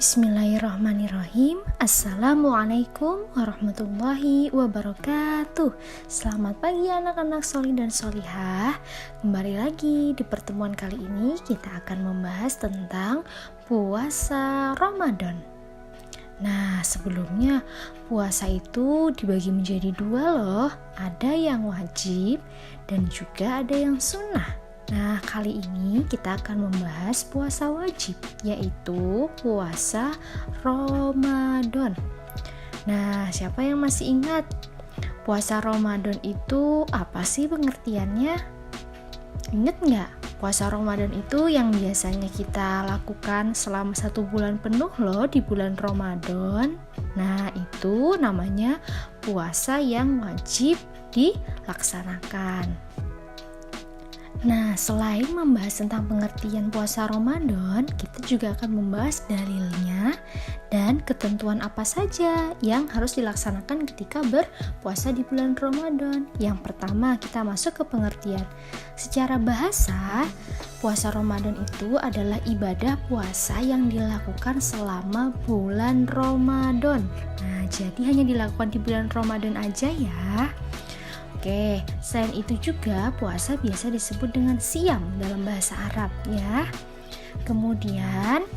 Bismillahirrahmanirrahim. Assalamualaikum warahmatullahi wabarakatuh. Selamat pagi anak-anak solih dan solihah. Kembali lagi di pertemuan kali ini kita akan membahas tentang puasa Ramadan. Nah, sebelumnya puasa itu dibagi menjadi dua loh. Ada yang wajib dan juga ada yang sunnah. Nah, kali ini kita akan membahas puasa wajib, yaitu puasa Ramadan. Nah, siapa yang masih ingat? Puasa Ramadan itu apa sih pengertiannya? Ingat nggak? Puasa Ramadan itu yang biasanya kita lakukan selama 1 bulan penuh loh di bulan Ramadan. Nah, itu namanya puasa yang wajib dilaksanakan. Nah, selain membahas tentang pengertian puasa Ramadan, kita juga akan membahas dalilnya dan ketentuan apa saja yang harus dilaksanakan ketika berpuasa di bulan Ramadan. Yang pertama, kita masuk ke pengertian. Secara bahasa, puasa Ramadan itu adalah ibadah puasa yang dilakukan selama bulan Ramadan. Nah, jadi hanya dilakukan di bulan Ramadan aja ya. Oke, selain itu juga puasa biasa disebut dengan siam dalam bahasa Arab ya. Kemudian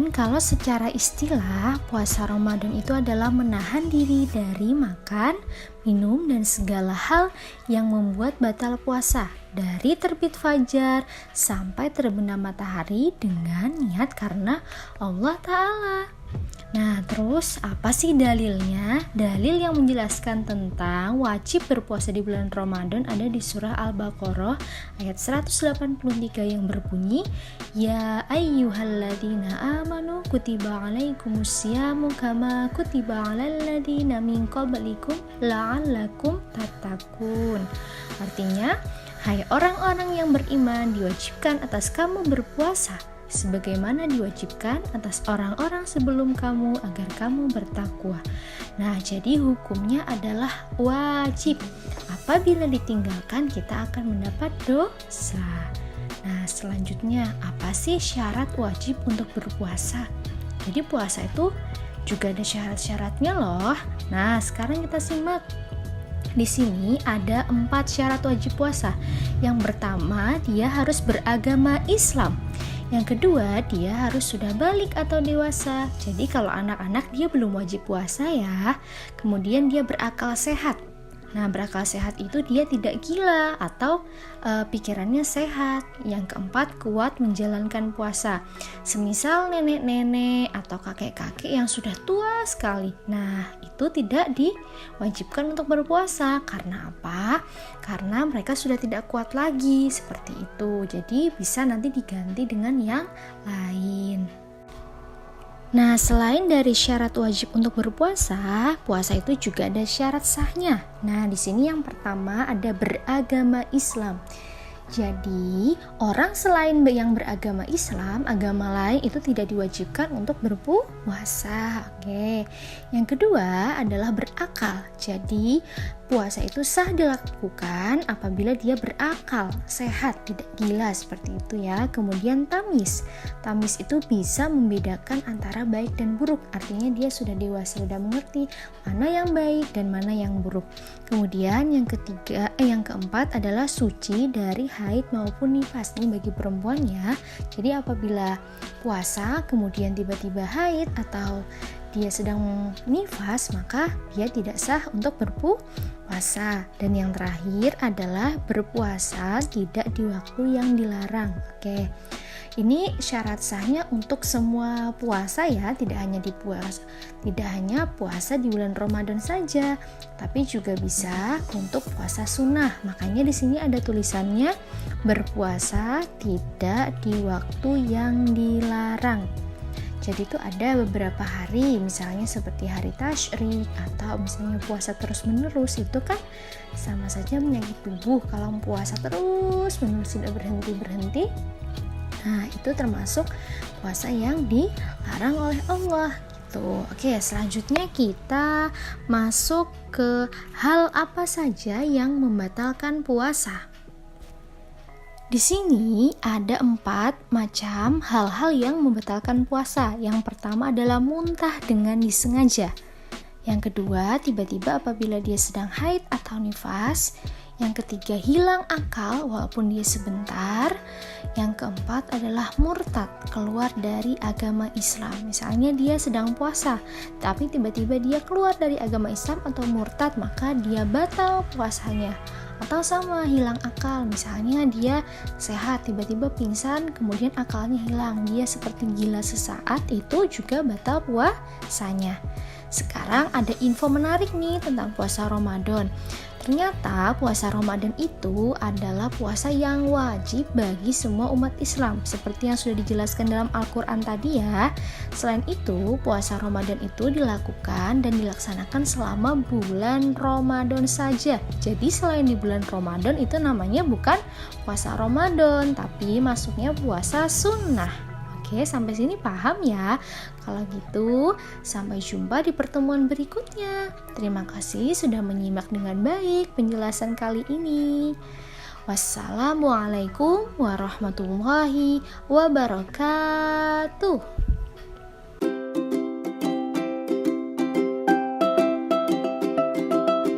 kalau secara istilah puasa Ramadan itu adalah menahan diri dari makan, minum dan segala hal yang membuat batal puasa dari terbit fajar sampai terbenam matahari dengan niat karena Allah Ta'ala. Nah, terus apa sih dalilnya? Dalil yang menjelaskan tentang wajib berpuasa di bulan Ramadan ada di surah Al-Baqarah ayat 183 yang berbunyi, Ya ayyuhalladzina amanu kutiba alaikumusyamu kama kutiba alal ladzina min qablikum la'allakum tattaqun. Artinya, hai orang-orang yang beriman, diwajibkan atas kamu berpuasa sebagaimana diwajibkan atas orang-orang sebelum kamu agar kamu bertakwa. Nah, jadi hukumnya adalah wajib. Apabila ditinggalkan, kita akan mendapat dosa. Nah, selanjutnya, apa sih syarat wajib untuk berpuasa? Jadi puasa itu juga ada syarat-syaratnya loh. Nah, sekarang kita simak. Di sini ada 4 syarat wajib puasa. Yang pertama, dia harus beragama Islam. Yang kedua, dia harus sudah balik atau dewasa. Jadi kalau anak-anak dia belum wajib puasa ya. Kemudian dia berakal sehat. Nah, berakal sehat itu dia tidak gila atau pikirannya sehat. Yang keempat, kuat menjalankan puasa. Semisal nenek-nenek atau kakek-kakek yang sudah tua sekali. Nah, itu tidak diwajibkan untuk berpuasa. Karena apa? Karena mereka sudah tidak kuat lagi seperti itu. Jadi bisa nanti diganti dengan yang lain. Nah, selain dari syarat wajib untuk berpuasa, puasa itu juga ada syarat sahnya. Nah, di sini yang pertama ada beragama Islam. Jadi, orang selain yang beragama Islam, agama lain itu tidak diwajibkan untuk berpuasa. Oke. Yang kedua adalah berakal. Jadi, puasa itu sah dilakukan apabila dia berakal, sehat, tidak gila seperti itu ya. Kemudian tamis. Tamis itu bisa membedakan antara baik dan buruk. Artinya dia sudah dewasa, sudah mengerti mana yang baik dan mana yang buruk. Kemudian yang keempat adalah suci dari haid maupun nifas. Ini bagi perempuan ya. Jadi apabila puasa kemudian tiba-tiba haid atau dia sedang nifas, maka dia tidak sah untuk berpuasa. Dan yang terakhir adalah berpuasa tidak di waktu yang dilarang. Oke. Ini syarat sahnya untuk semua puasa ya, tidak hanya puasa di bulan Ramadan saja, tapi juga bisa untuk puasa sunnah. Makanya di sini ada tulisannya berpuasa tidak di waktu yang dilarang. Jadi itu ada beberapa hari, misalnya seperti hari tasyrik atau misalnya puasa terus menerus, itu kan sama saja menyakiti tubuh. Kalau puasa terus menerus tidak berhenti, nah itu termasuk puasa yang dilarang oleh Allah gitu. Oke, selanjutnya kita masuk ke hal apa saja yang membatalkan puasa. Di sini ada 4 macam hal-hal yang membatalkan puasa. Yang pertama adalah muntah dengan disengaja. Yang kedua, tiba-tiba apabila dia sedang haid atau nifas. Yang ketiga, hilang akal walaupun dia sebentar. Yang keempat adalah murtad, keluar dari agama Islam. Misalnya dia sedang puasa, tapi tiba-tiba dia keluar dari agama Islam atau murtad, maka dia batal puasanya. Atau sama, hilang akal, misalnya dia sehat tiba-tiba pingsan kemudian akalnya hilang, dia seperti gila sesaat, itu juga batal puasanya. Sekarang ada info menarik nih tentang puasa Ramadan. Ternyata puasa Ramadan itu adalah puasa yang wajib bagi semua umat Islam, seperti yang sudah dijelaskan dalam Al-Quran tadi ya. Selain itu, puasa Ramadan itu dilakukan dan dilaksanakan selama bulan Ramadan saja. Jadi selain di bulan Ramadan itu namanya bukan puasa Ramadan, tapi masuknya puasa sunnah. Oke, sampai sini paham ya? Kalau gitu, sampai jumpa di pertemuan berikutnya. Terima kasih sudah menyimak dengan baik penjelasan kali ini. Wassalamualaikum warahmatullahi wabarakatuh.